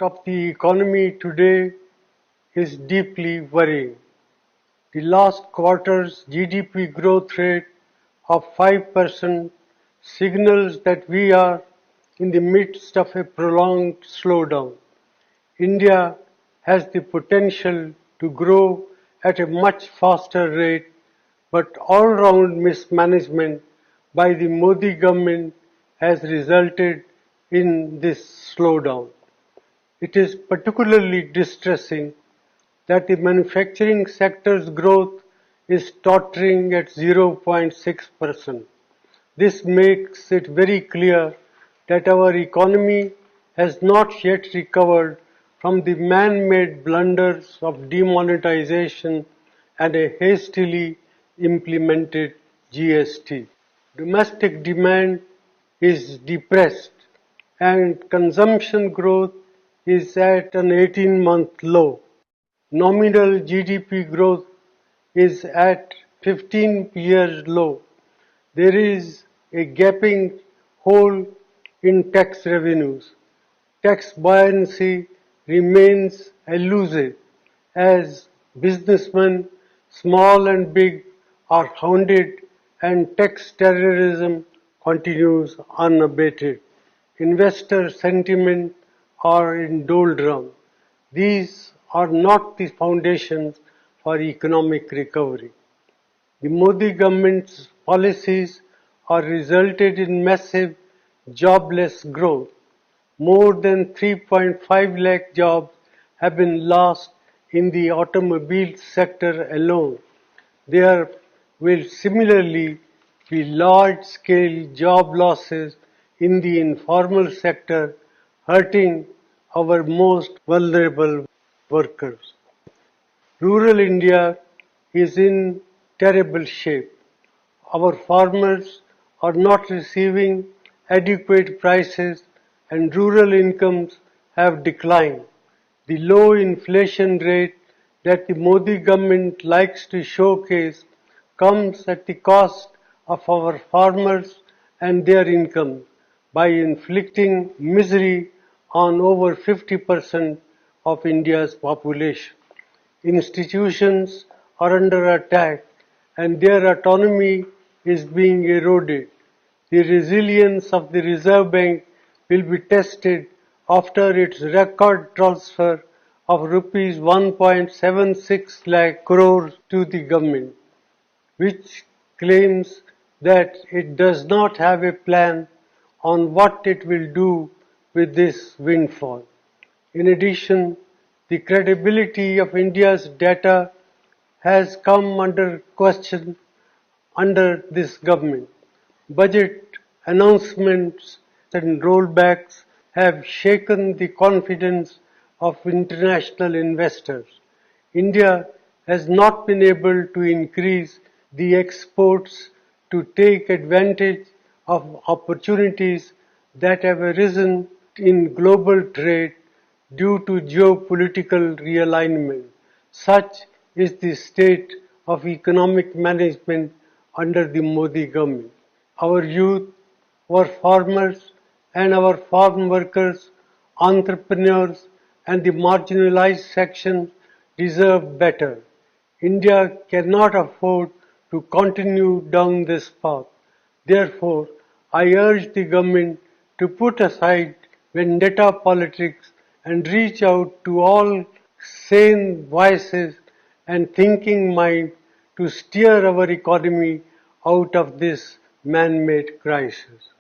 of the economy today is deeply worrying. The last quarter's GDP growth rate of 5% signals that we are in the midst of a prolonged slowdown. India has the potential to grow at a much faster rate, but all-round mismanagement by the Modi government has resulted in this slowdown. It is particularly distressing that the manufacturing sector's growth is tottering at 0.6%. This makes it very clear that our economy has not yet recovered from the man-made blunders of demonetization and a hastily implemented GST. Domestic demand is depressed and consumption growth is at an 18-month low. Nominal GDP growth is at 15-year low. There is a gaping hole in tax revenues. Tax buoyancy remains elusive as businessmen, small and big, are hounded and tax terrorism continues unabated. Investor sentiment are in doldrum. These are not the foundations for economic recovery. The Modi government's policies are resulted in massive jobless growth. More than 3.5 lakh jobs have been lost in the automobile sector alone. There will similarly be large-scale job losses in the informal sector, hurting our most vulnerable workers. Rural India is in terrible shape. Our farmers are not receiving adequate prices and rural incomes have declined. The low inflation rate that the Modi government likes to showcase comes at the cost of our farmers and their income by inflicting misery on over 50% of India's population. Institutions are under attack and their autonomy is being eroded. The resilience of the Reserve Bank will be tested after its record transfer of rupees 1.76 lakh crores to the government, which claims that it does not have a plan on what it will do with this windfall. In addition, the credibility of India's data has come under question under this government. Budget announcements and rollbacks have shaken the confidence of international investors. India has not been able to increase the exports to take advantage of opportunities that have arisen in global trade due to geopolitical realignment. Such is the state of economic management under the Modi government. Our youth, our farmers and our farm workers, entrepreneurs and the marginalized sections deserve better. India cannot afford to continue down this path. Therefore, I urge the government to put aside vendetta politics and reach out to all sane voices and thinking minds to steer our economy out of this man-made crisis.